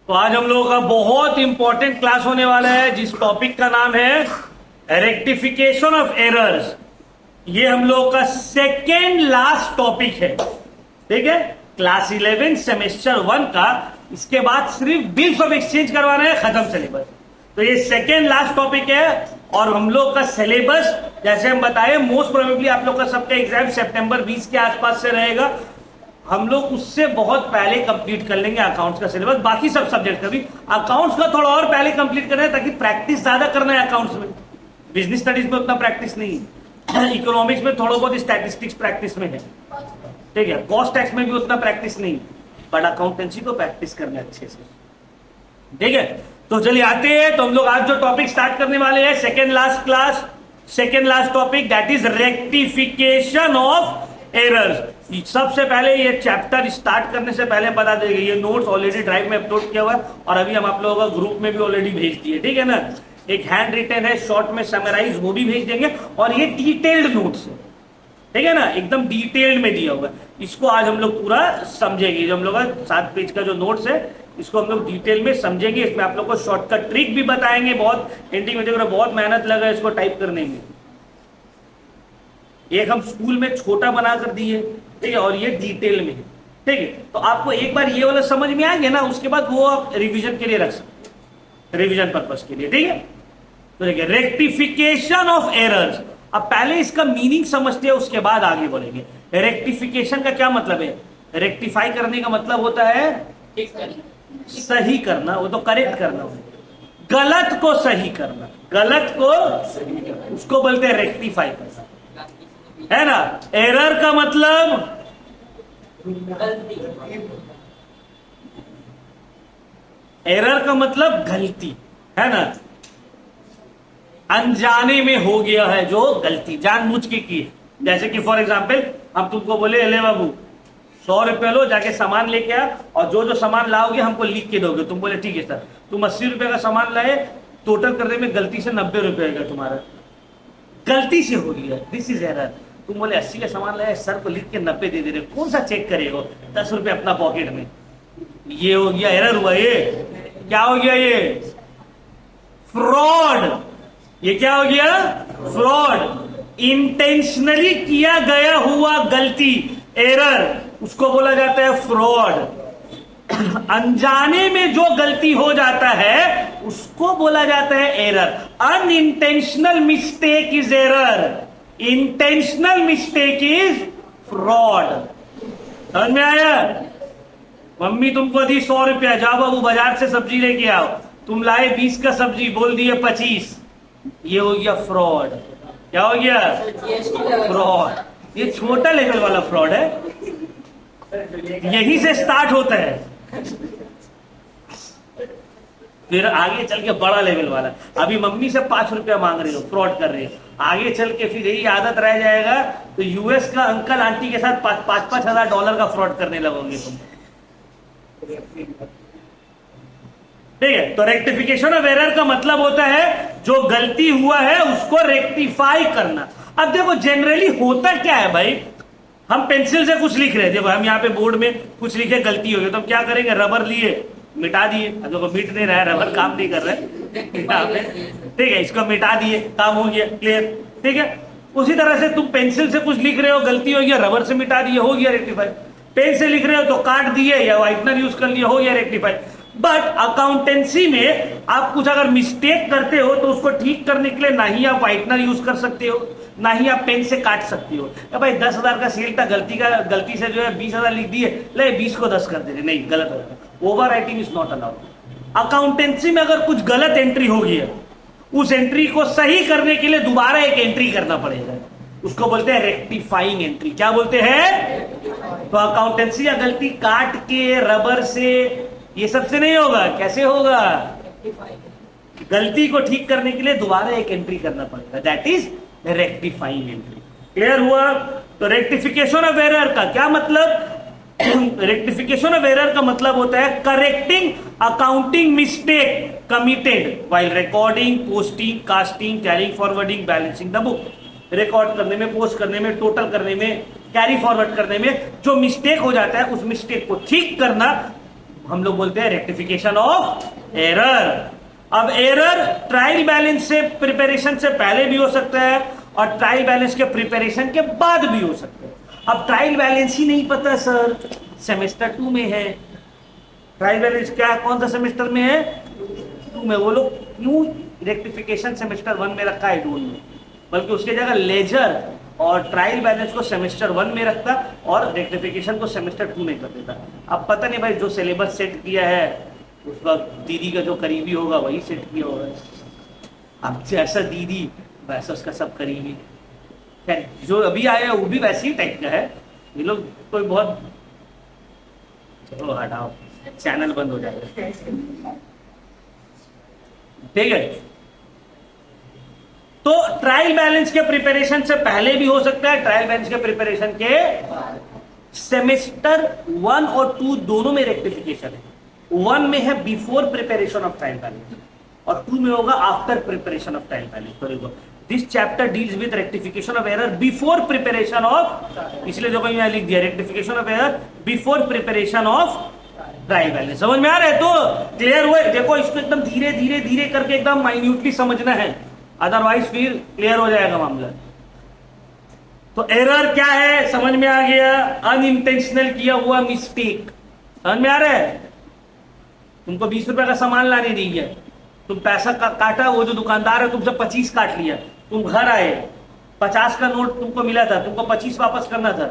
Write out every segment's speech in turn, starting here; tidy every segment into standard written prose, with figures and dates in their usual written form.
तो आज हम लोगों का बहुत इंपॉर्टेंट क्लास होने वाला है जिस टॉपिक का नाम है रेक्टिफिकेशन ऑफ एरर्स। ये हम लोगों का सेकेंड लास्ट टॉपिक है, ठीक है। क्लास 11 सेमेस्टर 1 का इसके बाद सिर्फ बिल्स ऑफ एक्सचेंज करवाना है, खत्म सिलेबस। तो ये सेकेंड लास्ट टॉपिक है और हम लोग का सिलेबस जैसे हम बताए मोस्ट प्रोबेबली आप लोग का सबका एग्जाम सितंबर 20 के आसपास से रहेगा। हम लोग उससे बहुत पहले कंप्लीट कर लेंगे अकाउंट्स का सिलेबस, बाकी सब सब्जेक्ट का भी। अकाउंट्स का थोड़ा और पहले कंप्लीट करना है ताकि प्रैक्टिस ज्यादा करना है अकाउंट्स में। बिजनेस स्टडीज में उतना प्रैक्टिस नहीं है, इकोनॉमिक्स में थोड़ा बहुत स्टैटिस्टिक्स प्रैक्टिस में है, ठीक है। कॉस्ट टैक्स में भी उतना प्रैक्टिस नहीं, बट अकाउंटेंसी को प्रैक्टिस करना है अच्छे से, ठीक है। तो चलिए आते हैं। तो हम लोग आज जो टॉपिक स्टार्ट करने वाले हैं second last class, second last topic that is rectification of errors. सबसे पहले ये चैप्टर स्टार्ट करने से पहले बता देंगे, ये नोट्स ऑलरेडी ड्राइव में अपलोड किया हुआ है और अभी हम आप लोगों का ग्रुप में भी ऑलरेडी भेज दिए, ठीक है ना। एक हैंड रिटन है, शॉर्ट में समराइज, वो भी भेज देंगे और ये डिटेल्ड नोट्स है, ठीक है ना, एकदम डिटेल्ड में दिया हुआ है। इसको आज हम लोग पूरा समझेंगे। जो हम लोग का 7 पेज का जो नोट्स है इसको हम लोग डिटेल में समझेंगे। इसमें आप लोग को शॉर्टकट ट्रिक भी बताएंगे, बहुत एंडिंग में बहुत मेहनत लगा इसको टाइप करने में। एक हम स्कूल में छोटा बना कर दिए, ठीक है, और ये डिटेल में है, ठीक है। तो आपको एक बार ये वाला समझ में आ गया ना, उसके बाद वो आप रिवीजन के लिए रख सकते हैं, रिवीजन पर्पस के लिए, ठीक है। तो देखिए रेक्टिफिकेशन ऑफ एरर्स। अब पहले इसका मीनिंग समझते हैं, उसके बाद आगे बढ़ेंगे। रेक्टिफिकेशन का क्या मतलब है? रेक्टिफाई करने का मतलब होता है सही करना, वो तो करेक्ट करना, गलत को सही करना, गलत को सही करना, उसको बोलते हैं रेक्टिफाई करना, है ना। एरर का मतलब एरर का मतलब गलती, है ना। अनजाने में हो गया है जो गलती, जानबूझ के की है। जैसे कि फॉर एग्जाम्पल हम तुमको बोले ले बाबू 100 रुपए लो, जाके सामान लेके आ और जो जो सामान लाओगे हमको लिख के दोगे। तुम बोले ठीक है सर। तुम 80 रुपए का सामान लाए, टोटल करने में गलती से 90 रुपए का तुम्हारा गलती से हो गया, दिस इज एरर। तुम बोले 80 का सामान लाए, सर को लिख के 90 दे रहे, कौन सा चेक करेगा? 10 रुपए अपना पॉकेट में। ये हो गया एरर, हुआ ये क्या हो गया? ये फ्रॉड। ये क्या हो गया? फ्रॉड। इंटेंशनली किया गया हुआ गलती, एरर, उसको बोला जाता है फ्रॉड। अनजाने में जो गलती हो जाता है उसको बोला जाता है error. Unintentional mistake is error, intentional mistake is fraud. समझ में आया? मम्मी तुमको दी 100 रुपया, जाओ बाबू बाजार से सब्जी लेके आओ। तुम लाए 20 का सब्जी, बोल दिए 25। ये हो गया फ्रॉड। क्या हो गया? फ्रॉड। ये छोटा लेवल वाला फ्रॉड है, यही से स्टार्ट होता है, फिर आगे चल के बड़ा लेवल वाला। अभी मम्मी से 5 रुपया मांग रहे हो, फ्रॉड कर रहे हो। आगे चल के फिर यही आदत रह जाएगा तो यूएस का अंकल आंटी के साथ 5-5 हजार डॉलर का फ्रॉड करने लगोगे तुम, ठीक है। तो रेक्टिफिकेशन ऑफ एरर का मतलब होता है जो गलती हुआ है उसको रेक्टिफाई करना। अब देखो जनरली होता क्या है भाई, हम पेंसिल से कुछ लिख रहे थे, हम यहाँ पे बोर्ड में कुछ लिखे, गलती हो गई तो हम क्या करेंगे? रबर लिए, मिटा दिए। अब देखो मिट नहीं रहा है, रबर काम नहीं कर रहा है, ठीक है, इसको मिटा दिए, काम हो गया, क्लियर, ठीक है। उसी तरह से तुम पेंसिल से कुछ लिख रहे हो, गलती हो गया, रबर से मिटा दिए, हो गया रेक्टिफाई। पेन से लिख रहे हो तो काट दिए या व्हाइटनर यूज कर लिया, हो गया रेक्टिफाई। बट अकाउंटेंसी में आप कुछ अगर मिस्टेक करते हो तो उसको ठीक करने के लिए ना ही आप व्हाइटनर यूज कर सकते हो, ना ही आप पेन से काट सकते हो। भाई 10,000 का सेल था, गलती से जो है 20,000 लिख दिए, ले 20 को 10 कर दे, नहीं, गलत होता है। Over writing is not allowed. Accountancy में अगर कुछ गलत एंट्री होगी है, उस एंट्री को सही करने के लिए दोबारा एक एंट्री करना पड़ेगा, उसको बोलते हैं रेक्टिफाइंग एंट्री। क्या बोलते हैं? तो अकाउंटेंसी या गलती काट के, रबर से, ये सबसे नहीं होगा। कैसे होगा? गलती को ठीक करने के लिए दोबारा एक एंट्री करना पड़ेगा, that is rectifying entry. Clear हुआ? तो रेक्टिफिकेशन ऑफ एरर का क्या मतलब? रेक्टिफिकेशन ऑफ एरर का मतलब होता है correcting accounting mistake committed while recording, posting, casting, carrying forwarding, balancing the book. Record करने में, पोस्ट करने में, टोटल करने में, कैरी फॉरवर्ड करने में जो मिस्टेक हो जाता है उस मिस्टेक को ठीक करना, हम लोग बोलते हैं रेक्टिफिकेशन ऑफ एरर। अब एरर ट्रायल बैलेंस से प्रिपरेशन से पहले भी हो सकता है और ट्रायल बैलेंस के प्रिपरेशन के बाद भी हो सकता है। अब ट्रायल बैलेंस ही नहीं पता सर, सेमेस्टर 2 में है। ट्रायल बैलेंस क्या, कौन सा सेमेस्टर में है? 2 में। वो लोग क्यों रेक्टिफिकेशन सेमेस्टर 1 में रखा है? डोंट नो, बल्कि उसके जगह लेजर और ट्रायल बैलेंस को सेमेस्टर 1 में रखता और रेक्टिफिकेशन को सेमेस्टर 2 में कर देता। अब पता नहीं भाई, जो सिलेबस सेट किया है उस वक्त दीदी का जो करीबी होगा वही सेट किया होगा। अब जैसा दीदी वैसा उसका सब करीबी। खैर, जो अभी आया है वो भी वैसे ही टाइप का है। ये लोग कोई बहुत, चलो हटाओ, चैनल बंद हो जाएगा। ठीक है, तो ट्रायल बैलेंस के प्रिपरेशन से पहले भी हो सकता है, ट्रायल बैलेंस के प्रिपरेशन के सेमेस्टर 1 और 2 दोनों में रेक्टिफिकेशन है। 1 में है before preparation of trial balance और 2 में होगा after preparation of trial balance. This chapter deals with rectification of error before preparation of, इसलिए देखो यहां लिख दिया rectification of error before preparation of trial balance. समझ में आ रहा है? तो क्लियर हुए? देखो इसको एकदम धीरे धीरे धीरे करके एकदम माइन्यूटली समझना है, अदरवाइज फिर क्लियर हो जाएगा मामला। तो एरर क्या है समझ में आ गया? अनइंटेंशनल किया हुआ मिस्टेक। समझ में आ रहा है? तुमको 20 रुपए का सामान लाने दी है, तुम पैसा काटा, वो जो दुकानदार है तुमसे 25 काट लिया, तुम घर आए, 50 का नोट तुमको मिला था, तुमको 25 वापस करना था,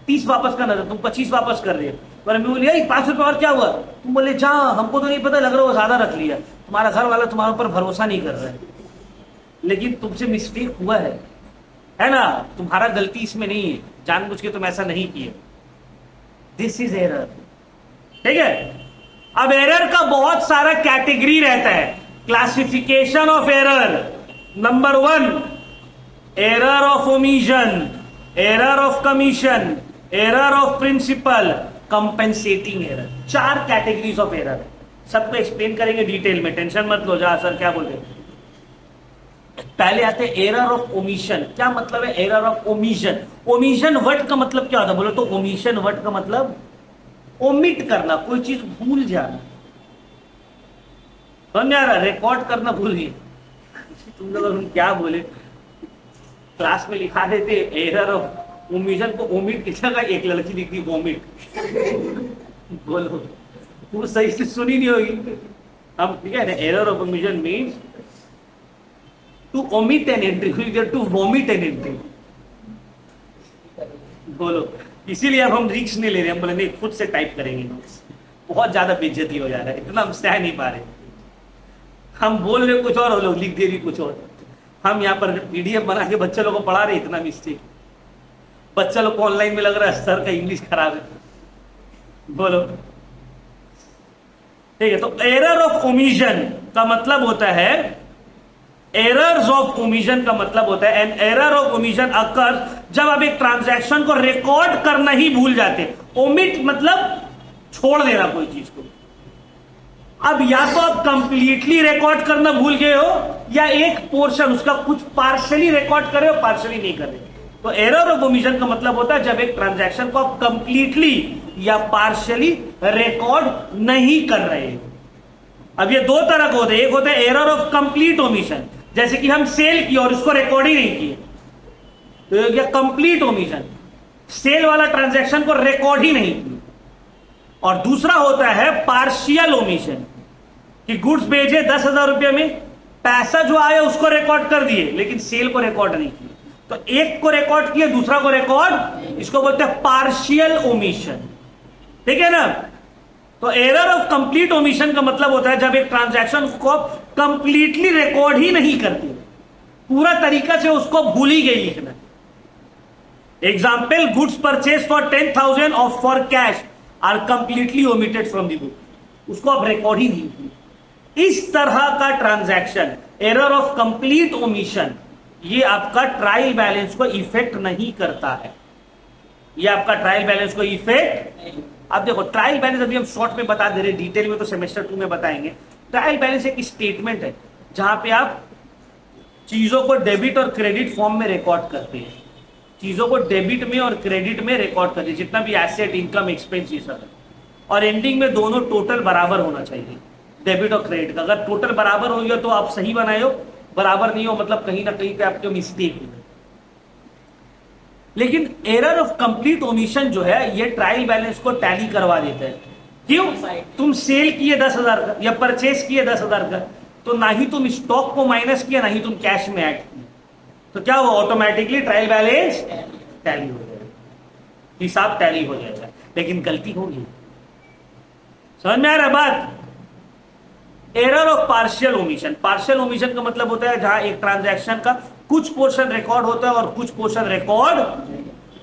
30 वापस करना था, तुम 25 वापस कर दिए। पर मैं बोली 5 रुपए और क्या हुआ? तुम बोले जा, हमको तो नहीं पता, लग रहा है वो ज्यादा रख लिया। तुम्हारा घर वाला तुम्हारे ऊपर भरोसा नहीं कर रहा है, लेकिन तुमसे मिस्टेक हुआ है ना? तुम्हारा गलती इसमें नहीं है, जानबूझ के तुम ऐसा नहीं किए। This is error. ठीक है, अब एरर का बहुत सारा कैटेगरी रहता है। Classification of error, number 1 error of omission, error of commission, error of principle, compensating error. 4 categories of error है। सबको एक्सप्लेन करेंगे डिटेल में, टेंशन मत लो। जा सर क्या बोल रहे? पहले आते एरर ऑफ ओमिशन। क्या मतलब है error of omission? Omission word का मतलब क्या होता है? बोलो तो ओमिशन वर्ड का मतलब ओमिट करना, कोई चीज भूल जाना। समझ में आ रहा? रिकॉर्ड करना भूल गए तुम लोग। हम क्या बोले, क्लास में लिखा देते एरर ऑफ ओमिशन को ओमिट की जगह एक लड़की लिखती वोमिट। बोलो, वो सही से सुनी नहीं होगी। हम ठीक है ना, error of omission means to omit an entry, to omit an entry. बोलो, इसीलिए अब हम रिस्क नहीं ले रहे। हम बोले नहीं, खुद से टाइप करेंगे नोट्स। बहुत ज्यादा बेइज्जती हो जा रहा है, इतना हम सह नहीं पा रहे। हम बोल रहे कुछ और, लोग लिख दे रही कुछ और। हम यहाँ पर पीडीएफ बना के बच्चे लोगों को पढ़ा रहे, इतना मिस्टेक। बच्चा लोग को ऑनलाइन में लग रहा है सर का इंग्लिश खराब है। बोलो, ठीक है। तो एरर ऑफ ओमिशन का मतलब होता है, एरर्स ऑफ ओमिशन का मतलब होता है, an error of omission occurs जब आप एक ट्रांजैक्शन को रिकॉर्ड करना ही भूल जाते। ओमिट मतलब छोड़ देना कोई चीज को। अब या तो आप कंप्लीटली रिकॉर्ड करना भूल गए हो, या एक पोर्शन उसका कुछ पार्शियली रिकॉर्ड करे हो, पार्शियली नहीं कर रहे। तो एरर ऑफ ओमिशन का मतलब होता है जब एक ट्रांजैक्शन को आप कंप्लीटली या पार्शियली रिकॉर्ड नहीं कर रहे हो। अब ये 2 तरह के होते हैं। एक होता है एरर ऑफ कंप्लीट ओमिशन, जैसे कि हम सेल किए और उसको रिकॉर्ड ही नहीं किए, तो ये गया कंप्लीट ओमिशन। सेल वाला ट्रांजैक्शन को रिकॉर्ड ही नहीं किया। और दूसरा होता है पार्शियल ओमिशन, कि गुड्स भेजे 10,000 रुपये में, पैसा जो आया उसको रिकॉर्ड कर दिए लेकिन सेल को रिकॉर्ड नहीं किया। तो एक को रिकॉर्ड किया, दूसरा को रिकॉर्ड, इसको बोलते हैं पार्शियल ओमिशन। ठीक है ना? तो एरर ऑफ कंप्लीट ओमिशन का मतलब होता है जब एक ट्रांजैक्शन को कंप्लीटली रिकॉर्ड ही नहीं करते, पूरा तरीका से उसको भूल ही गई लिखना। Example, goods purchase for 10,000 of for cash are completely omitted from the book, उसको अब रिकॉर्ड ही नहीं किया। इस तरह का transaction error of complete omission, ये आपका ट्रायल बैलेंस को इफेक्ट नहीं करता है। ये आपका ट्रायल बैलेंस को इफेक्ट, अब देखो ट्रायल बैलेंस अभी हम शॉर्ट में बता दे रहे, डिटेल में तो सेमेस्टर 2 में बताएंगे। ट्रायल बैलेंस एक स्टेटमेंट है जहां पे आप चीजों को डेबिट और क्रेडिट फॉर्म में रिकॉर्ड करते हैं। चीजों को डेबिट में और क्रेडिट में रिकॉर्ड करते हैं, जितना भी एसेट, इनकम, एक्सपेंस, ये सब। और एंडिंग में दोनों टोटल बराबर होना चाहिए, डेबिट और क्रेडिट का। अगर टोटल बराबर हो गया तो आप सही बनाए हो, बराबर नहीं हो मतलब कहीं ना कहीं पे आपके मिस्टेक हुई। लेकिन एरर ऑफ कंप्लीट ओमिशन जो है ये ट्रायल बैलेंस को टैली करवा देता है। क्यों? तुम सेल किए 10,000 का या परचेस किए 10,000 का, तो ना ही तुम स्टॉक को माइनस किया ना ही तुम कैश में ऐड किए, तो क्या हुआ? ऑटोमेटिकली ट्रायल बैलेंस टैली हो जाएगा, हिसाब टैली हो जाएगा। लेकिन गलती होगी, समझ में आ रहा बात? Error of partial omission. Partial omission का मतलब होता है जहां एक ट्रांजैक्शन का कुछ पोर्शन रिकॉर्ड होता है और कुछ पोर्शन रिकॉर्ड,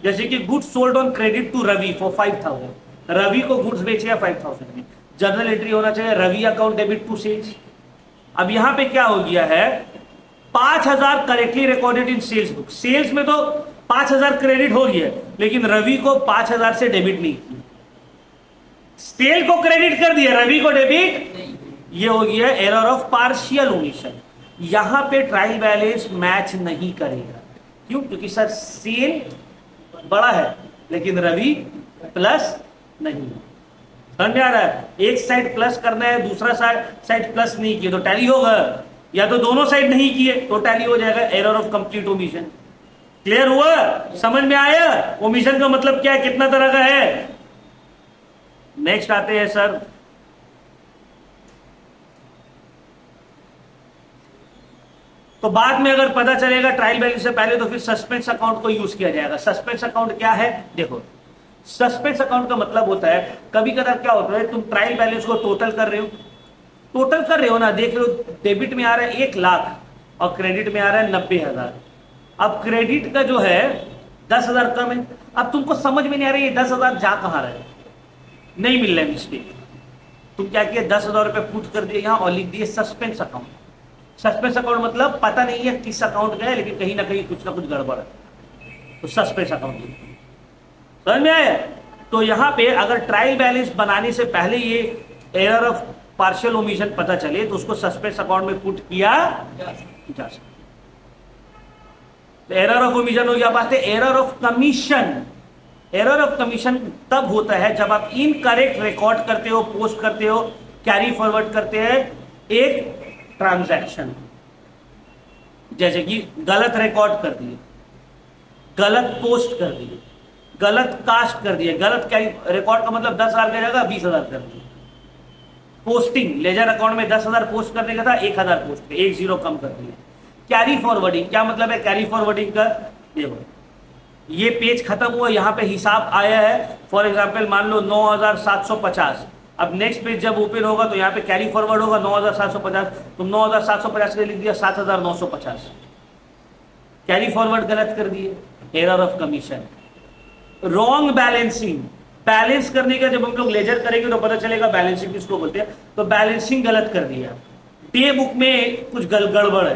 जैसे कि goods sold on credit to Ravi for 5,000, Ravi को गुड्स बेचे 5,000 में, जर्नल एंट्री होना चाहिए Ravi account debit to sales. अब यहां पे क्या हो गया है, 5,000 correctly recorded in sales book, sales में तो 5,000 क्रेडिट हो गया, लेकिन रवि को 5,000 से डेबिट नहीं किया, सेल को क्रेडिट कर दिया, रवि को डेबिट। ये हो गया एरर ऑफ पार्शियल ओमिशन। यहां पे ट्रायल बैलेंस मैच नहीं करेगा। क्यों? क्योंकि सर सेल बड़ा है लेकिन रवि प्लस नहीं। समझ में आ रहा है? एक साइड प्लस करना है, दूसरा साइड प्लस नहीं किए तो टैली होगा, या तो दोनों साइड नहीं किए तो टैली हो जाएगा। Error of complete omission. Clear हुआ? समझ में आया? ओमिशन का मतलब क्या है, कितना तरह का है? नेक्स्ट आते हैं सर, तो बाद में अगर पता चलेगा ट्रायल बैलेंस से पहले तो फिर सस्पेंस अकाउंट को यूज किया जाएगा। सस्पेंस अकाउंट क्या है? देखो, सस्पेंस अकाउंट का मतलब होता है, कभी कभार क्या होता है, तुम ट्रायल बैलेंस को टोटल कर रहे हो ना, देख रहे हो डेबिट में आ रहा है 1,00,000 और क्रेडिट में आ रहा है 90,000। अब क्रेडिट का जो है 10,000 कम है, अब तुमको समझ में नहीं आ रहा है ये 10,000 जा कहां रहा है, नहीं मिल रहा है मिस्टेक। तुम क्या किया, 10,000 रुपए पुट कर दिए यहां और लिख दिए सस्पेंस अकाउंट। सस्पेंस अकाउंट मतलब पता नहीं है किस अकाउंट का है, लेकिन कहीं ना कहीं कुछ ना कुछ गड़बड़ है, तो सस्पेंस अकाउंट। समझ में आया? तो यहां पे अगर ट्रायल बैलेंस बनाने से पहले ये एरर ऑफ पार्शियल ओमिशन पता चले तो उसको सस्पेंस अकाउंट में पुट किया जा सकता। एरर ऑफ ओमिशन हो गया। बात है error of commission. Error of commission तब होता है जब आप इनकरेक्ट रिकॉर्ड करते हो, पोस्ट करते हो, कैरी फॉरवर्ड करते हैं एक ट्रांजैक्शन, जैसे कि गलत रिकॉर्ड कर दिए, गलत पोस्ट कर दिए, गलत कास्ट कर दिए, गलत कैरी। रिकॉर्ड का मतलब 10,000 का जगह 20,000 कर दिए। पोस्टिंग, लेजर अकाउंट में 10,000 पोस्ट करने का था 1,000 पोस्ट पे, 1 0 कम कर दिए। कैरी फॉरवर्डिंग, क्या मतलब है कैरी फॉरवर्डिंग का? देखो, ये पेज खत्म हुआ, यहां पे हिसाब आया है, फॉर एग्जाम्पल मान लो 9,750। अब नेक्स्ट पेज जब ओपन होगा तो यहाँ पे कैरी फॉरवर्ड होगा 9,750, तुम 9,750 के लिख दिया 7,950, कैरी फॉरवर्ड गलत कर दिए, error of commission. Wrong balancing, balance करने का जब हम लोग लेजर करेंगे तो पता चलेगा बैलेंसिंग किसको बोलते हैं, तो बैलेंसिंग गलत कर दिया। डे बुक में कुछ गड़बड़ है,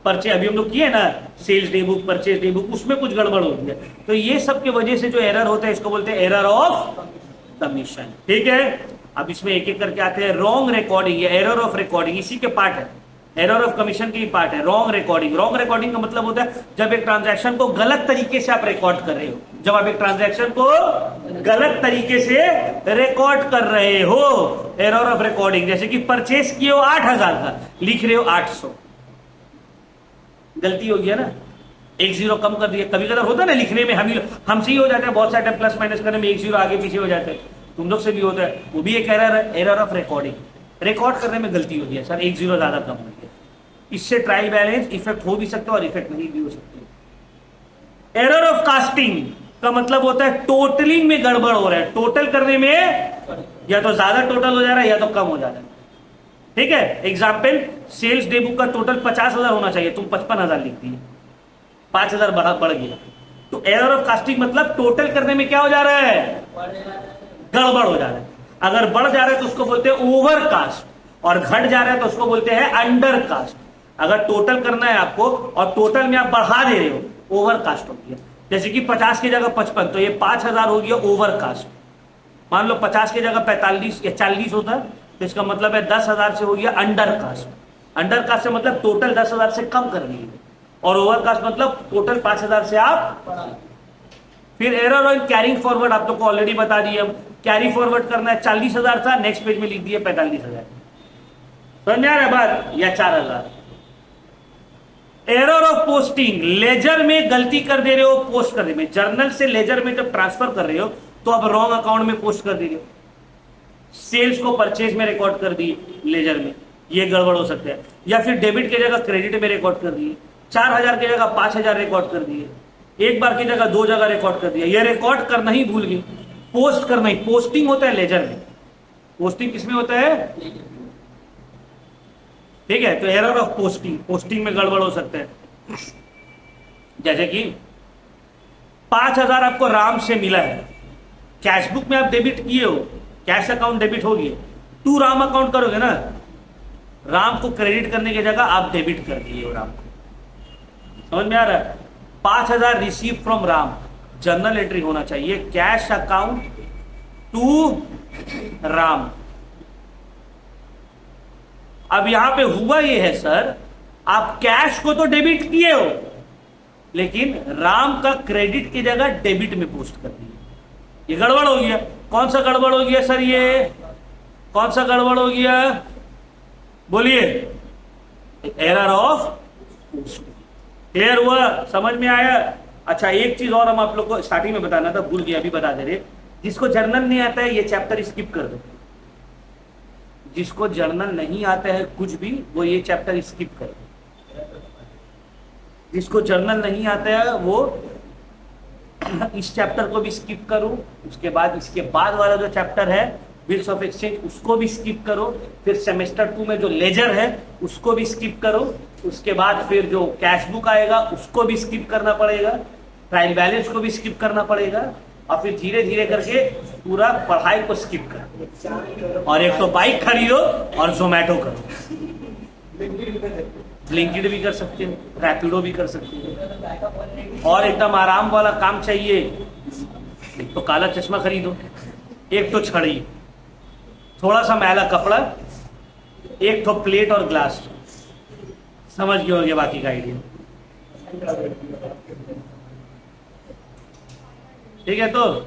परचे अभी हम लोग किए ना, sales day book, purchase day book, उसमें कुछ गड़बड़ हो गया, तो ये सब की वजह से जो एरर होता है इसको बोलते हैं एरर ऑफ कमीशन। ठीक है, अब इसमें एक एक करके आते हैं। रॉन्ग रिकॉर्डिंग, ये एरर ऑफ रिकॉर्डिंग इसी के पार्ट है, एरर ऑफ कमीशन की पार्ट है। रॉन्ग रिकॉर्डिंग, रॉन्ग रिकॉर्डिंग का मतलब होता है जब एक ट्रांजैक्शन को गलत तरीके से आप रिकॉर्ड कर रहे हो, जब आप एक ट्रांजैक्शन को गलत तरीके से रिकॉर्ड कर रहे हो, एरर ऑफ रिकॉर्डिंग। जैसे कि परचेस किए हो 8,000 का, लिख रहे हो 800, गलती हो गया ना, 1 0 कम कर दिया। कभी कभी होता है ना लिखने में, हमसे ही हो जाता है, बहुत सारे टाइम प्लस माइनस करने में 1 0 आगे पीछे हो जाता है, तुम लोग से भी होता है, वो भी एक एरर है, एरर ऑफ रिकॉर्डिंग। रिकॉर्ड करने में गलती हो गई है सर, 1 0 ज्यादा कम हो गया, इससे ट्रायल बैलेंस इफेक्ट हो भी सकता है और इफेक्ट नहीं भी हो सकती। एरर ऑफ कास्टिंग का मतलब होता है टोटलिंग में गड़बड़ हो रहा है, टोटल करने में या तो ज्यादा टोटल हो जा रहा है या तो कम हो जा रहा है। ठीक है, एग्जाम्पल, सेल्स डे बुक का टोटल 50,000 होना चाहिए, तुम 55,000 लिख दिए, 5,000 बढ़ गया, तो एरर ऑफ कास्टिंग मतलब टोटल करने में क्या हो जा रहा है, गड़बड़ हो जा रहा है। अगर बढ़ जा रहा है तो उसको बोलते हैं ओवर कास्ट, और घट जा रहा है तो उसको बोलते हैं अंडर कास्ट। अगर टोटल करना है आपको और टोटल में आप बढ़ा दे रहे हो, ओवर कास्ट हो गया। जैसे कि 50 की जगह 55, तो ये 5,000 हो गया ओवर कास्ट। मान लो 50 की जगह 45 या 40 होता है, तो इसका मतलब है 10,000 से हो गया अंडर कास्ट। अंडर कास्ट से मतलब टोटल 10,000 से कम कर दिए, और ओवर कास्ट मतलब टोटल 5,000 से आप। फिर एरर ऑन कैरिंग फॉरवर्ड आप लोग को ऑलरेडी बता दिए, हम कैरी फॉरवर्ड करना है 40,000 था, नेक्स्ट पेज में लिख दिए 45,000। समझ में आ रहा है बात, या 4,000। एरर ऑफ पोस्टिंग, लेजर में गलती कर दे रहे हो पोस्ट करने में, जर्नल से लेजर में जब ट्रांसफर कर रहे हो तो अब रॉन्ग अकाउंट में पोस्ट कर दे रहे हो, सेल्स को परचेज में रिकॉर्ड कर दिए लेजर में, ये गड़बड़ हो सकता है। या फिर डेबिट की जगह क्रेडिट में रिकॉर्ड कर दिए, 4,000 की जगह 5,000 रिकॉर्ड कर दिए, एक बार की जगह 2 जगह रिकॉर्ड कर दिया, ये रिकॉर्ड करना ही भूल गए, पोस्ट करना ही। पोस्टिंग होता है लेजर में, पोस्टिंग किसमें होता है, ठीक है। तो एरर ऑफ पोस्टिंग, पोस्टिंग में गड़बड़ हो सकता है। जैसे कि 5,000 आपको राम से मिला है, कैश बुक में आप डेबिट किए हो, कैश अकाउंट डेबिट हो गया, टू राम अकाउंट करोगे ना, राम को क्रेडिट करने की जगह आप डेबिट कर दिए हो राम को। समझ में आ रहा है। 5,000 receive from Ram, journal entry होना चाहिए कैश अकाउंट टू राम। अब यहां पे हुआ ये है सर, आप कैश को तो डेबिट किए हो लेकिन राम का क्रेडिट की जगह डेबिट में पोस्ट कर दिए, ये गड़बड़ हो गया। कौन सा गड़बड़ हो गया सर, ये कौन सा गड़बड़ हो गया, बोलिए, एरर ऑफ पोस्टिंग। क्लियर हुआ, समझ में आया। अच्छा एक चीज और हम आप लोग को स्टार्टिंग में बताना था, भूल गया, अभी बता दे रहे। जिसको जर्नल नहीं आता है ये चैप्टर स्किप कर दो, जिसको जर्नल नहीं आता है कुछ भी वो ये चैप्टर स्किप कर दो। जिसको जर्नल नहीं आता है वो इस चैप्टर को भी स्किप करो, उसके बाद इसके बाद वाला जो चैप्टर है बिल्स ऑफ एक्सचेंज उसको भी स्किप करो, फिर सेमेस्टर 2 में जो लेजर है उसको भी स्किप करो, उसके बाद फिर जो कैश बुक आएगा उसको भी स्किप करना पड़ेगा, ट्रायल बैलेंस को भी स्किप करना पड़ेगा, और फिर धीरे धीरे करके पूरा पढ़ाई को स्किप करो। और एक तो बाइक खरीदो और जोमैटो करो, ब्लिंकिट भी कर सकते हो, रैपिडो भी कर सकते हो। और एकदम आराम वाला काम चाहिए, एक तो काला चश्मा खरीदो, एक तो छड़ी, थोड़ा सा मैला कपड़ा, एक तो प्लेट और ग्लास। समझ गए होंगे बाकी का आइडिया, ठीक है। तो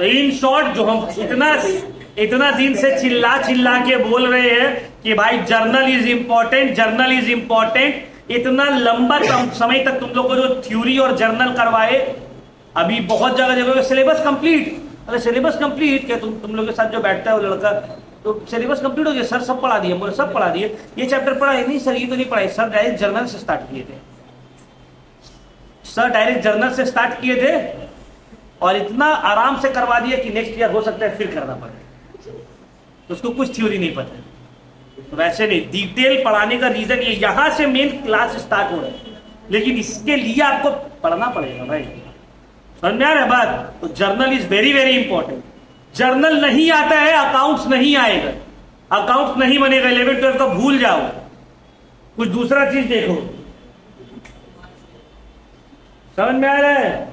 इन शॉर्ट जो हम इतना दिन से चिल्ला चिल्ला के बोल रहे हैं कि भाई journal is important, journal is important, इतना लंबा समय तक तुम लोग को जो थ्योरी और जर्नल करवाए, अभी बहुत जगह सिलेबस कंप्लीट। अरे सिलेबस कंप्लीट क्या, तुम लोग के साथ जो बैठता है वो लड़का, तो सिलेबस कंप्लीट हो गया सर, सब पढ़ा दिए, बोले सब पढ़ा दिए, ये चैप्टर पढ़ा है नहीं सर, ये तो नहीं पढ़ाई सर, डायरेक्ट जर्नल से स्टार्ट किए थे सर, डायरेक्ट जर्नल से स्टार्ट किए थे और इतना आराम से करवा दिया कि नेक्स्ट ईयर हो सकता है फिर करना पड़े, तो उसको कुछ थ्योरी नहीं पता है। तो वैसे नहीं, डिटेल पढ़ाने का रीजन ये, यहां से मेन क्लास स्टार्ट हो रहा है, लेकिन इसके लिए आपको पढ़ना पड़ेगा भाई। समझ में आ रहा है बात। तो journal is very very important. Journal नहीं आता है अकाउंट्स नहीं आएगा, अकाउंट्स नहीं बनेगा, 11-12 का भूल जाओ, कुछ दूसरा चीज देखो। समझ में आ रहा है।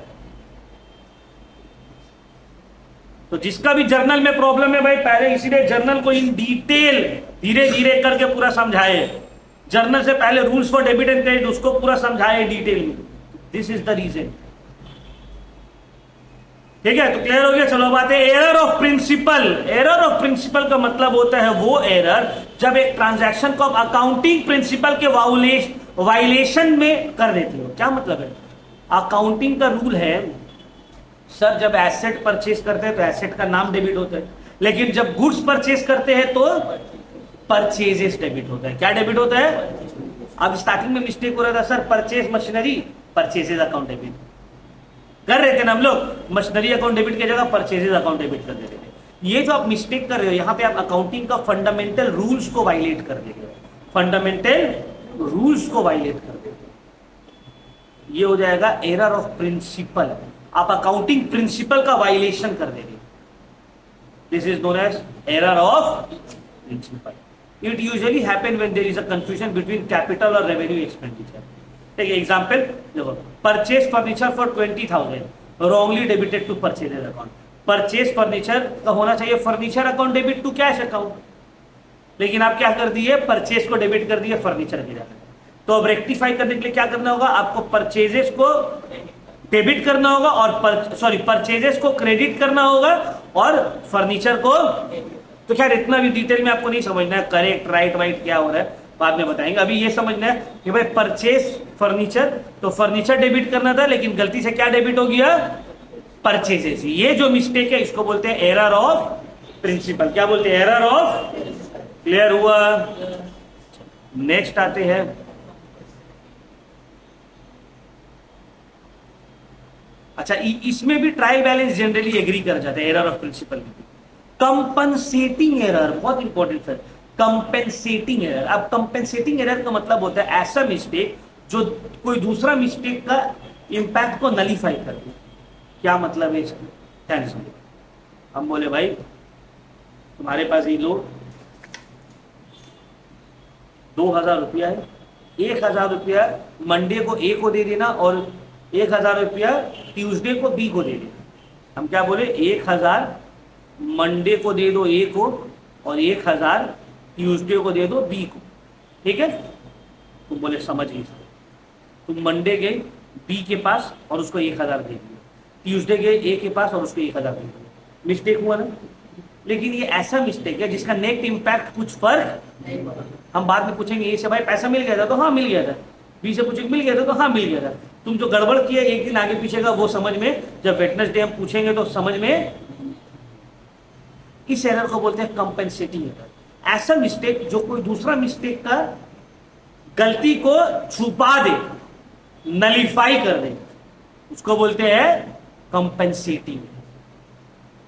तो जिसका भी जर्नल में प्रॉब्लम है भाई, पहले इसीलिए जर्नल को इन डिटेल धीरे धीरे करके पूरा समझाए, जर्नल से पहले rules for debit and credit उसको पूरा समझाए डिटेल में, दिस इज द रीजन। ठीक है, तो क्लियर हो गया। चलो बात है error of principle. Error of principle का मतलब होता है वो एरर जब एक ट्रांजैक्शन को आप अकाउंटिंग प्रिंसिपल के वायलेशन में कर देते हो। क्या मतलब है, अकाउंटिंग का रूल है सर, जब एसेट परचेज करते हैं तो एसेट का नाम डेबिट होता है, लेकिन जब गुड्स परचेज करते हैं तो परचेजेस डेबिट होता है। क्या डेबिट होता है, अब स्टार्टिंग में मिस्टेक हो रहा था sir, purchase machinery purchases account debit कर रहे थे ना हम लोग, मशीनरी अकाउंट डेबिट की जगह परचेजेस अकाउंट डेबिट कर देते थे। ये जो आप मिस्टेक कर रहे हो यहाँ पे, आप अकाउंटिंग का फंडामेंटल रूल्स को वायलेट कर रहे हो, फंडामेंटल रूल्स को वायलेट कर रहे हो, ये हो जाएगा एरर ऑफ प्रिंसिपल। आप अकाउंटिंग प्रिंसिपल का वायलेशन कर दे रहे हो, this is known as error of principle. It usually happen when there is a confusion between capital और रेवेन्यू एक्सपेंडिचर। ठीक है, एग्जांपल देखो, purchase furniture for 20,000 wrongly debited to purchases account. Purchase furniture का होना चाहिए furniture account debit to cash account, लेकिन आप क्या कर दिए, परचेज को डेबिट कर दिए फर्नीचर की जगह। तो अब रेक्टिफाई करने के लिए क्या करना होगा, आपको परचेजेस को डेबिट करना होगा और परचेजेस को क्रेडिट करना होगा और फर्नीचर को। तो खैर इतना भी डिटेल में आपको नहीं समझना है, करेक्ट राइट वाइट क्या हो रहा है बाद में बताएंगे। अभी ये समझना है कि भाई परचेज फर्नीचर, तो फर्नीचर डेबिट करना था लेकिन गलती से क्या डेबिट हो गया, परचेजेस। ये जो मिस्टेक है इसको बोलते हैं एरर ऑफ प्रिंसिपल। क्या बोलते हैं, एरर ऑफ। क्लियर हुआ। नेक्स्ट आते हैं, अच्छा इसमें भी ट्रायल बैलेंस जनरली एग्री कर जाते हैं, एरर ऑफ प्रिंसिपल में भी। कंपनसेटिंग एरर बहुत इंपॉर्टेंट सर, कंपेंसेटिंग एरर। अब कंपेंसेटिंग एरर का मतलब होता है ऐसा मिस्टेक जो कोई दूसरा मिस्टेक का इंपैक्ट को नलीफाई कर दे। क्या मतलब है इसका, ध्यान सुनिए। हम बोले भाई तुम्हारे पास ये लो 2000 रुपया है, 1000 रुपया मंडे को ए को दे देना और 1000 रुपया ट्यूसडे को बी को दे देना। हम क्या बोले, 1000 मंडे को दे दो ए को और 1000 ट्यूसडे को दे दो बी को, ठीक है। तुम बोले समझ गई। तुम मंडे गए बी के पास और उसको 1000 दे दिए, ट्यूसडे गए ए के पास और उसको 1000 दे दिए। मिस्टेक हुआ ना। लेकिन ये ऐसा मिस्टेक है जिसका नेट इंपैक्ट कुछ फर्क नहीं पड़ा। हम बाद में पूछेंगे ए से भाई पैसा मिल गया था, तो हाँ मिल गया था। बी से पूछेंगे मिल गया था, तो हाँ मिल गया था। तुम जो गड़बड़ किया एक दिन आगे पीछे का वो समझ में, जब वेडनेसडे हम पूछेंगे तो समझ में। इस एरर को बोलते हैं कंपेंसेटिंग एरर। ऐसा मिस्टेक जो कोई दूसरा मिस्टेक का गलती को छुपा दे, नलीफाई कर दे, उसको बोलते हैं compensating.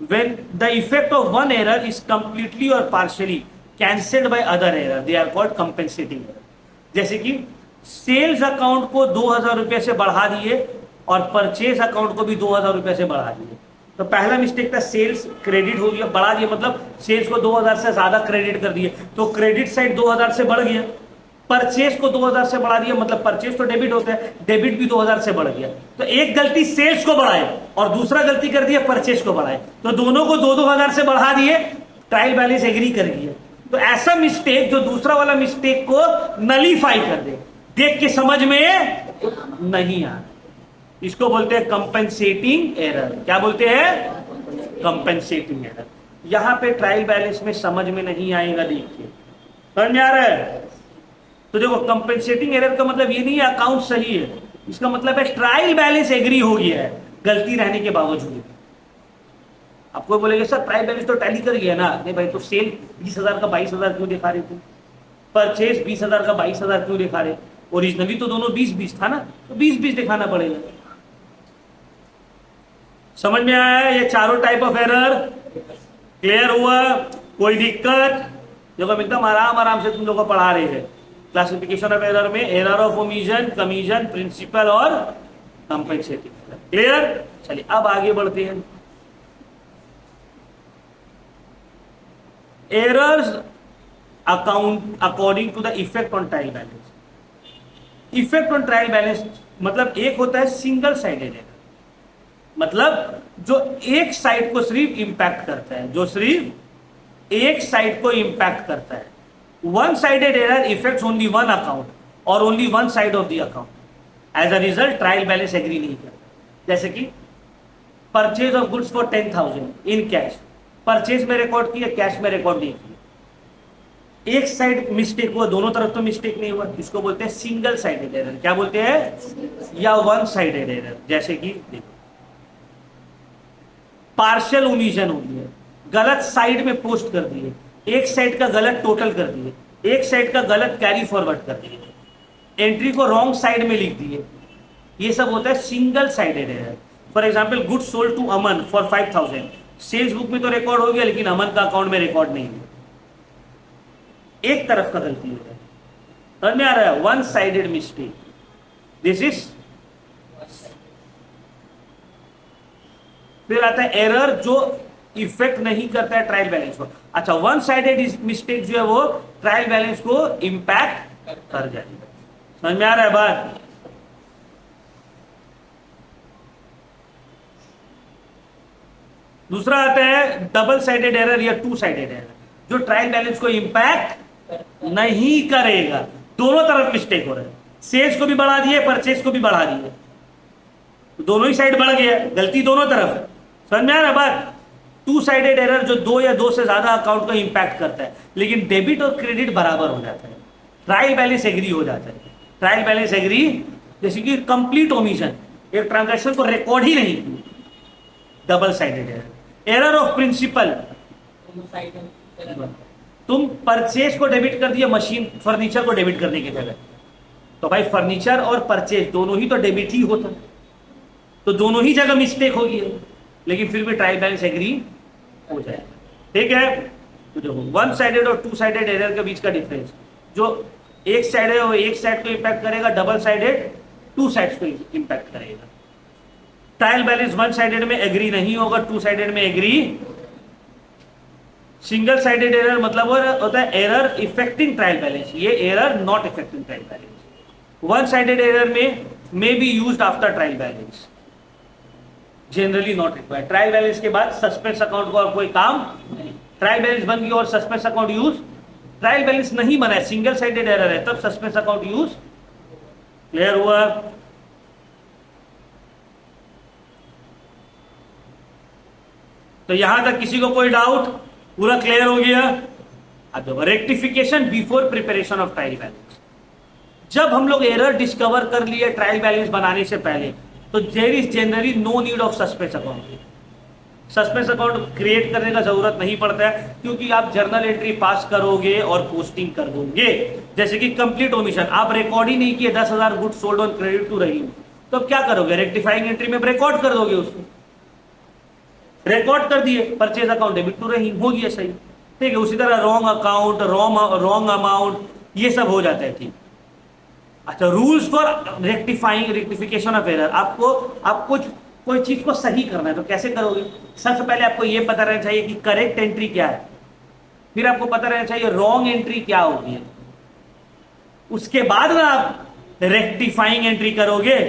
When the effect of one error is completely or partially cancelled by other error, they are called compensating error. जैसे कि सेल्स अकाउंट को 2000 रुपये से बढ़ा दिए और परचेज अकाउंट को भी 2000 रुपये से बढ़ा दिए। तो पहला मिस्टेक था सेल्स क्रेडिट हो गया, बढ़ा दिया मतलब सेल्स को 2000 से ज्यादा क्रेडिट कर दिए, तो क्रेडिट साइड 2000 से बढ़ गया। परचेज को 2000 से बढ़ा दिया मतलब परचेज तो डेबिट होता है, डेबिट भी 2000 से बढ़ गया। तो एक गलती सेल्स को बढ़ाए और दूसरा गलती कर दिया परचेज को बढ़ाए, तो दोनों को 2000 से बढ़ा दिए, ट्रायल बैलेंस एग्री कर दिया। तो ऐसा मिस्टेक जो दूसरा वाला मिस्टेक को नलीफाई कर दे, देख के समझ में नहीं आ, इसको बोलते हैं कंपेंसेटिंग एरर। क्या बोलते हैं, कंपेंसेटिंग एरर। यहां पे ट्रायल बैलेंस में समझ में नहीं आएगा, देखिए समझ में आ रहा है। तो देखो कंपेंसेटिंग एरर का मतलब ये नहीं है अकाउंट सही है, इसका मतलब है ट्रायल बैलेंस एग्री हो गया है गलती रहने के बावजूद। आपको बोलेंगे सर ट्रायल बैलेंस तो टैली कर गया ना। नहीं भाई, तो सेल 20,000 का 22,000 क्यों दिखा रहे थे, परचेज 20,000 का 22,000 क्यों दिखा रहे, ओरिजिनली तो दोनों 20-20 था ना, तो 20-20 दिखाना पड़ेगा। समझ में आया है ये चारों टाइप ऑफ एरर, क्लियर हुआ, कोई दिक्कत। देखो हम एकदम आराम से तुम लोगों को पढ़ा रहे हैं। क्लासिफिकेशन ऑफ एरर में error of omission, commission, principle और कंपेंसेटिंग। क्लियर। चलिए अब आगे बढ़ते हैं। Errors account according to the effect on trial balance. Effect on trial balance मतलब एक होता है सिंगल साइडेड एरर, मतलब जो एक साइड को सिर्फ इंपैक्ट करता है, जो सिर्फ एक साइड को इंपैक्ट करता है। One sided error affects only one account और only one side of the account. As a result trial balance agree नहीं करता। जैसे कि purchase of goods for 10,000 in cash, purchase में रिकॉर्ड किया, कैश में रिकॉर्ड नहीं किया। एक साइड मिस्टेक हुआ, दोनों तरफ तो मिस्टेक नहीं हुआ, इसको बोलते हैं सिंगल साइडेड एरर। क्या बोलते हैं, या वन साइडेड एरर। जैसे कि देखो पार्शियल ओमिशन हो गया, गलत साइड में पोस्ट कर दिए, एक साइड का गलत टोटल कर दिए, एक साइड का गलत कैरी फॉरवर्ड कर दिए, एंट्री को रॉन्ग साइड में लिख दिए, ये सब होता है single sided error. For example goods sold to Aman for 5,000, sales book में तो रिकॉर्ड हो गया लेकिन अमन का अकाउंट में रिकॉर्ड नहीं है, एक तरफ का गलती हो गया। समझ में आ रहा है, one sided mistake, this is. फिर आता है एरर जो इफेक्ट नहीं करता है ट्रायल बैलेंस को। अच्छा, वन साइडेड मिस्टेक जो है वो ट्रायल बैलेंस को इंपैक्ट कर जाएगा। समझ में आ रहा है बात। दूसरा आता है डबल साइडेड एरर या टू साइडेड एरर, जो ट्रायल बैलेंस को इंपैक्ट नहीं करेगा, दोनों तरफ मिस्टेक हो रहा है, सेल्स को भी बढ़ा दिए, परचेज को भी बढ़ा दिए। दोनों ही साइड बढ़ गया, गलती दोनों तरफ है। समझ में आ रहा बात? टू साइडेड एरर जो दो या दो से ज्यादा अकाउंट को इंपैक्ट करता है, लेकिन डेबिट और क्रेडिट बराबर हो जाता है, ट्रायल बैलेंस एग्री हो जाता है। ट्रायल बैलेंस एग्री, जैसे कि कंप्लीट ओमिशन, एक ट्रांजैक्शन को रिकॉर्ड ही नहीं की, double sided error. Error of principle, तुम परचेज को डेबिट कर दिया मशीन, फर्नीचर को डेबिट करने की जगह, तो भाई फर्नीचर और परचेज दोनों ही तो डेबिट ही होता, तो दोनों ही जगह मिस्टेक होगी, लेकिन फिर भी ट्रायल बैलेंस एग्री हो जाएगा। ठीक है, तो देखो वन साइडेड और टू साइडेड एरर के बीच का डिफरेंस, जो एक साइड है वो एक साइड को इंपैक्ट करेगा, डबल साइडेड टू साइड्स को इंपैक्ट करेगा। ट्रायल बैलेंस वन साइडेड में एग्री नहीं होगा, टू साइडेड में एग्री। सिंगल साइडेड एरर मतलब होता है एरर इफेक्टिंग ट्रायल बैलेंस, ये error not affecting trial balance. One sided error में may be used after trial balance, generally not required. Trial balance के बाद सस्पेंस अकाउंट को और कोई काम नहीं, ट्रायल बैलेंस बन गई और suspense account use, trial balance नहीं बना है, सिंगल साइडेड एरर है, तब सस्पेंस अकाउंट यूज। क्लियर हुआ? तो यहां तक किसी को कोई डाउट? पूरा क्लियर हो गया? अब rectification before preparation of trial balance, जब हम लोग एरर डिस्कवर कर लिए ट्रायल बैलेंस बनाने से पहले, तो there is generally no need of suspense account. Suspense account create करने का जरूरत नहीं पड़ता है, क्योंकि आप जर्नल एंट्री पास करोगे और पोस्टिंग कर दोगे। जैसे कि कंप्लीट ओमिशन, आप रिकॉर्ड ही नहीं किए 10,000 good sold on credit to रही, तो अब क्या करोगे? रेक्टिफाइंग एंट्री में रिकॉर्ड कर दोगे उसको, रिकॉर्ड कर दिए परचेज अकाउंट डेबिट टू रही, हो गया सही। ठीक है, उसी तरह रॉन्ग अकाउंट, रॉन्ग अमाउंट, ये सब हो जाता है। ठीक, अच्छा, rules for rectification of error, आपको कोई चीज को सही करना है तो कैसे करोगे? सबसे पहले आपको यह पता रहना चाहिए कि करेक्ट एंट्री क्या है, फिर आपको पता रहना चाहिए रॉन्ग एंट्री क्या होती है, उसके बाद ना आप रेक्टिफाइंग एंट्री करोगे।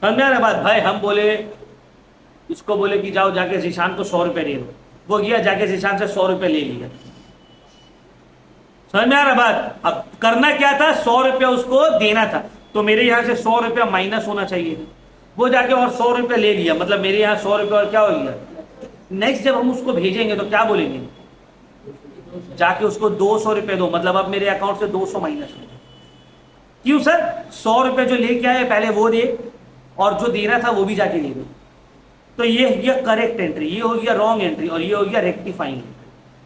समझ में आ रहा बात? भाई हम बोले, इसको बोले कि जाओ जाके जीशान को 100 रुपए दे दो, वो गया जाके जीशान से 100 रुपए ले लिया। समझ में आ रहा बात? अब करना क्या था? 100 रुपया उसको देना था, तो मेरे यहां से 100 रुपया माइनस होना चाहिए, वो जाके और 100 रुपया ले लिया, मतलब मेरे यहां 100 रुपया और क्या हो गया। नेक्स्ट जब हम उसको भेजेंगे तो क्या बोलेंगे? जाके उसको 200 रुपए दो, मतलब अब मेरे अकाउंट से 200 माइनस हो। क्यों सर? 100 रुपये जो लेके आए पहले वो दे, और जो देना था वो भी जाके दे दो। तो ये हो गया करेक्ट एंट्री, ये हो गया रॉन्ग एंट्री, और ये हो गया रेक्टिफाइंग एंट्री।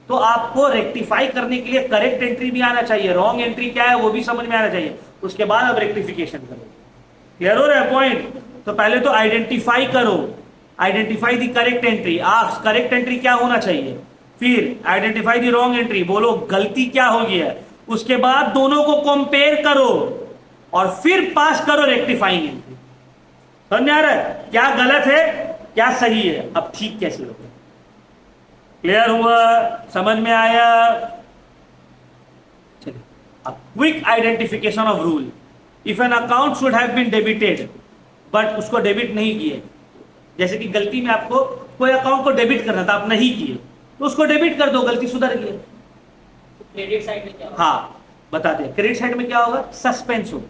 तो आपको रेक्टिफाई करने के लिए करेक्ट एंट्री भी आना चाहिए, रॉन्ग एंट्री क्या है वो भी समझ में आना चाहिए, उसके बाद आप रेक्टिफिकेशन करो। क्लियर हो रहा है पॉइंट? तो पहले तो आइडेंटिफाई करो, identify the correct entry, ask correct entry क्या होना चाहिए, फिर आइडेंटिफाई द रॉन्ग एंट्री, बोलो गलती क्या हो गया, उसके बाद दोनों को कंपेयर करो और फिर पास करो रेक्टिफाइंग एंट्री। समझ आ रहा है? क्या गलत है क्या सही है, अब ठीक कैसे होगा? क्लियर हुआ? समझ में आया? चलिए, अब quick identification of rule. If an account should have been debited but उसको डेबिट नहीं किए, जैसे कि गलती में आपको कोई अकाउंट को डेबिट करना था, आप नहीं किए, तो उसको डेबिट कर दो, गलती सुधर गई। क्रेडिट साइड में क्या होगा? हाँ बता दे, क्रेडिट साइड में क्या होगा? सस्पेंस होगा।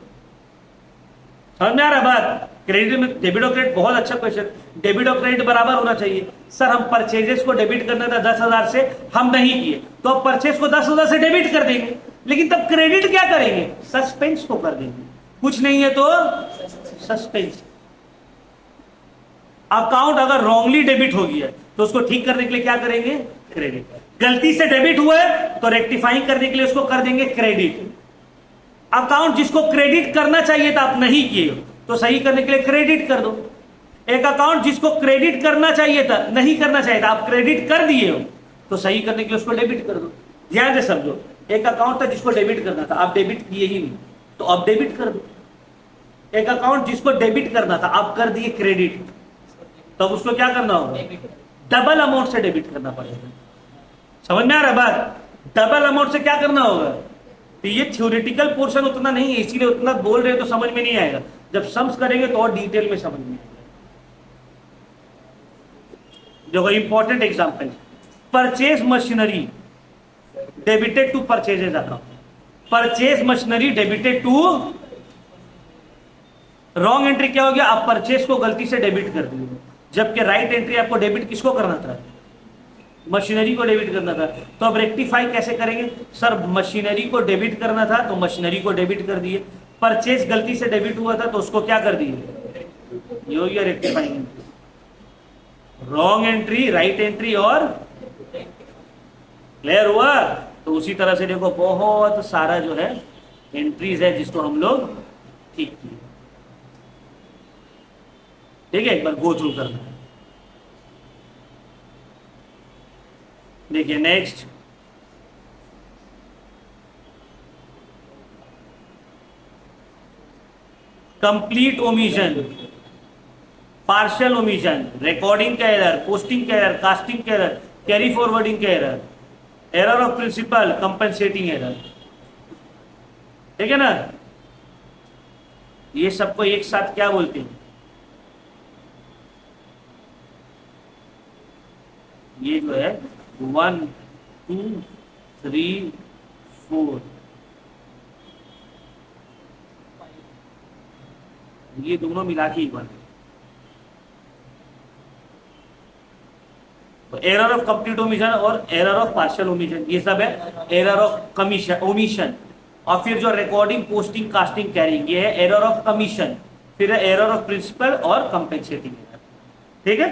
समझ में आ रहा बात? क्रेडिट में डेबिट और क्रेडिट, बहुत अच्छा क्वेश्चन, डेबिट और क्रेडिट बराबर होना चाहिए। सर हम परचेजेस को डेबिट करना था 10,000 से, हम नहीं किए, तो अब परचेज को 10,000 से डेबिट कर देंगे, लेकिन तब क्रेडिट क्या करेंगे? सस्पेंस को कर देंगे, कुछ नहीं है तो सस्पेंस। अकाउंट अगर रॉन्गली डेबिट हो गया तो उसको ठीक करने के लिए क्या करेंगे? क्रेडिट। गलती से डेबिट हुआ है तो रेक्टिफाइंग करने के लिए उसको कर देंगे क्रेडिट। अकाउंट जिसको क्रेडिट करना चाहिए था आप नहीं किए तो सही करने के लिए क्रेडिट कर दो। एक अकाउंट जिसको क्रेडिट करना चाहिए था, नहीं करना चाहिए था, आप क्रेडिट कर दिए हो तो सही करने के लिए उसको डेबिट कर दो। ध्यान से समझो, एक अकाउंट था जिसको डेबिट करना था, आप डेबिट किए ही नहीं, तो अब डेबिट कर दो। एक अकाउंट जिसको डेबिट करना था, आप कर दिए क्रेडिट, तब उसको क्या करना होगा? डबल अमाउंट से डेबिट करना पड़ेगा। समझ में आ रहा है बात? डबल अमाउंट से क्या करना होगा? तो ये थ्योरेटिकल पोर्शन उतना नहीं है, इसीलिए उतना बोल रहे हो तो समझ में नहीं आएगा, जब सम्स करेंगे तो और डिटेल में समझ में आएगा। जो important example, purchase machinery debited to purchases account, purchase machinery debited to wrong entry क्या हो गया, आप परचेस को गलती से डेबिट कर दिए, जबकि राइट एंट्री आपको डेबिट किसको करना था, मशीनरी को डेबिट करना था। तो अब रेक्टिफाई कैसे करेंगे सर, मशीनरी को डेबिट करना था तो मशीनरी को डेबिट कर दिए, परचेस गलती से डेबिट हुआ था तो उसको क्या कर दिए, ये हो गया rectifying entry. Wrong entry, right entry और क्लियर हुआ। तो उसी तरह से देखो बहुत सारा जो है एंट्रीज है जिसको हम लोग ठीक किए। ठीक है, एक बार गो थ्रू करना है। देखिए next, complete omission, partial omission, recording का एरर, पोस्टिंग का एरर, कास्टिंग का एरर, कैरी फॉरवर्डिंग का error, error of principle, compensating error. ठीक है ना, ये सबको एक साथ क्या बोलते हैं, ये जो है 1 2 3 4, ये दोनों मिला के ही बने। तो एरर ऑफ कंप्लीट ओमिशन और एरर ऑफ पार्शियल ओमिशन, ये सब है एरर ऑफ कमीशन ओमिशन। और फिर जो रिकॉर्डिंग, पोस्टिंग, कास्टिंग, कैरिंग, ये है एरर ऑफ कमीशन। फिर है एरर ऑफ प्रिंसिपल और कंपेंसेटिंग एरर। ठीक है,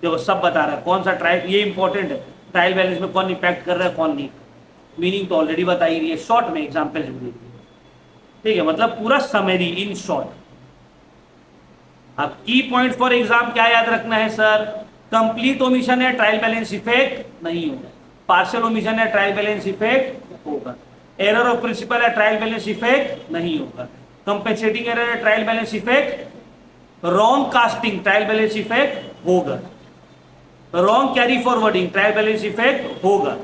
देखो सब बता रहा है कौन सा ट्रायल, ये इंपॉर्टेंट है, ट्रायल बैलेंस में कौन इम्पैक्ट कर रहा है कौन नहीं, मीनिंग तो ऑलरेडी बताई रही है, शॉर्ट में एग्जाम्पल दे दी। ठीक है, मतलब पूरा समरी इन शॉर्ट। अब की पॉइंट फॉर एग्जाम क्या याद रखना है सर, कंप्लीट ओमिशन है ट्रायल बैलेंस इफेक्ट नहीं होगा, पार्शियल ओमिशन है ट्रायल बैलेंस इफेक्ट होगा, एरर ऑफ प्रिंसिपल है ट्रायल बैलेंस इफेक्ट नहीं होगा, कंपेंसेटिंग एरर है trial balance effect, wrong casting trial balance effect होगा, wrong carry forwarding trial balance effect होगा,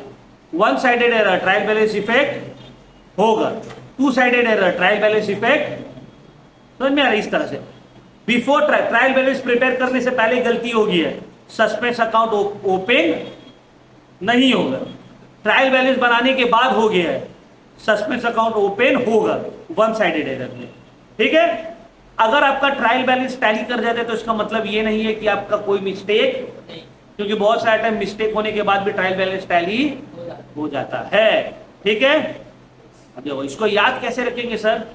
one sided error trial balance effect होगा, two sided error trial balance effect. समझ में आ रही इस तरह से। बिफोर ट्रायल बैलेंस प्रिपेयर करने से पहले गलती होगी है, सस्पेंस अकाउंट ओपन नहीं होगा, ट्रायल बैलेंस बनाने के बाद हो गया है, सस्पेंस अकाउंट ओपन होगा वन साइडेड एरर में। ठीक है, अगर आपका ट्रायल बैलेंस टैली कर जाता है तो इसका मतलब ये नहीं है कि आपका कोई मिस्टेक, क्योंकि बहुत सारे टाइम मिस्टेक होने के बाद भी ट्रायल बैलेंस टैली हो जाता है। ठीक है, अब देखो इसको याद कैसे रखेंगे sir,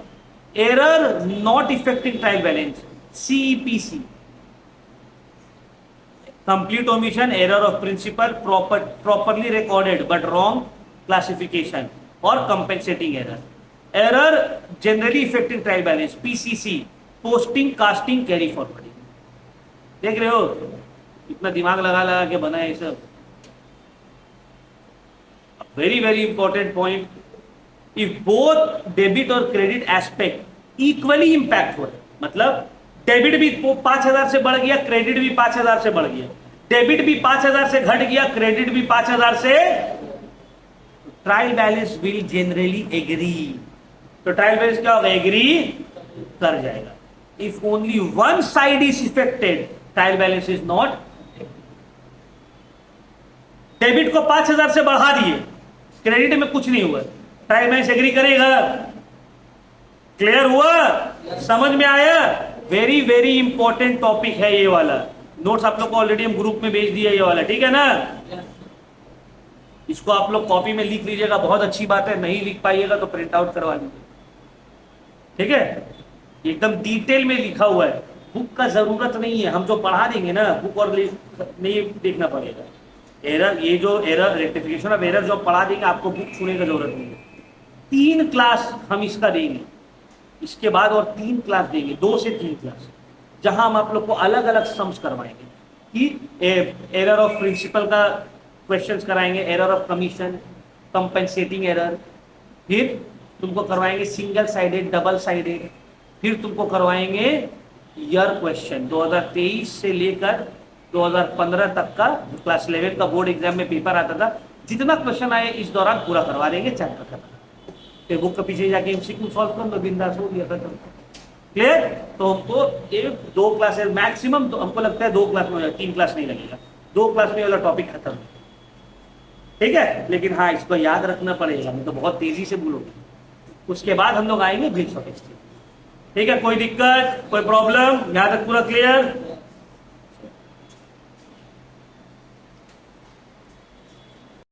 error not affecting trial balance, CEPC, complete omission, error of principle, properly recorded but wrong classification और compensating error, error generally affecting trial balance, PCC, posting, casting, carry forwarding. देख रहे हो इतना दिमाग लगा लगा के बना है सब। Very very important point, if both debit और क्रेडिट एस्पेक्ट इक्वली इंपैक्ट हो रहे, मतलब डेबिट भी 5,000 से बढ़ गया, क्रेडिट भी 5,000 से बढ़ गया, डेबिट भी 5,000 से घट गया, क्रेडिट भी 5,000 से, trial balance will generally agree. तो ट्रायल बैलेंस क्या होगा, एग्री कर जाएगा। If only one side is affected, trial balance is not. Debit को 5,000 से बढ़ा दिए, क्रेडिट में कुछ नहीं हुआ, ट्रायल बैलेंस एग्री करेगा। क्लियर हुआ, समझ में आया। वेरी वेरी इंपॉर्टेंट टॉपिक है ये वाला, नोट्स आप लोग को ऑलरेडी हम ग्रुप में भेज दिया ये वाला, ठीक है ना। इसको आप लोग कॉपी में लिख लीजिएगा, बहुत अच्छी बात है, नहीं लिख पाइएगा तो प्रिंट आउट करवा लीजिए। ठीक है, एकदम डिटेल में लिखा हुआ है, बुक का जरूरत नहीं है, हम जो पढ़ा देंगे ना बुक और नहीं देखना पड़ेगा। एरर, ये जो एरर रेक्टिफिकेशन ऑफ एरर जो पढ़ा देंगे आपको बुक छूने की जरूरत नहीं है। 3 क्लास हम इसका देंगे, इसके बाद और 3 क्लास देंगे, 2 से 3 क्लास, जहां हम आप लोग को अलग अलग सम्स करवाएंगे कि एरर ऑफ प्रिंसिपल का क्वेश्चंस कराएंगे, error of commission, compensating error, फिर तुमको करवाएंगे सिंगल साइडेड, डबल साइडेड, फिर तुमको करवाएंगे ईयर क्वेश्चन 2023 से लेकर 2015 तक का क्लास 11 का बोर्ड एग्जाम में पेपर आता था, जितना क्वेश्चन आए इस दौरान पूरा करवा देंगे चैप्टर खत्म। फिर बुक के पीछे जाके MCQ सॉल्व कर लो, बिंदास हो गया खत्म। क्लियर। तो हमको 1-2 क्लासेस मैक्सिमम, तो हमको लगता है 2 क्लास में हो जाएगा, 3 क्लास नहीं लगेगा, 2 क्लास में वाला टॉपिक खत्म। ठीक है, लेकिन हाँ इसको याद रखना पड़ेगा, मैं तो बहुत तेजी से बोलूंगा। उसके बाद हम लोग आएंगे बिल्स ऑफ एक्सचेंज। ठीक है, कोई दिक्कत, कोई प्रॉब्लम, यहां तक पूरा क्लियर?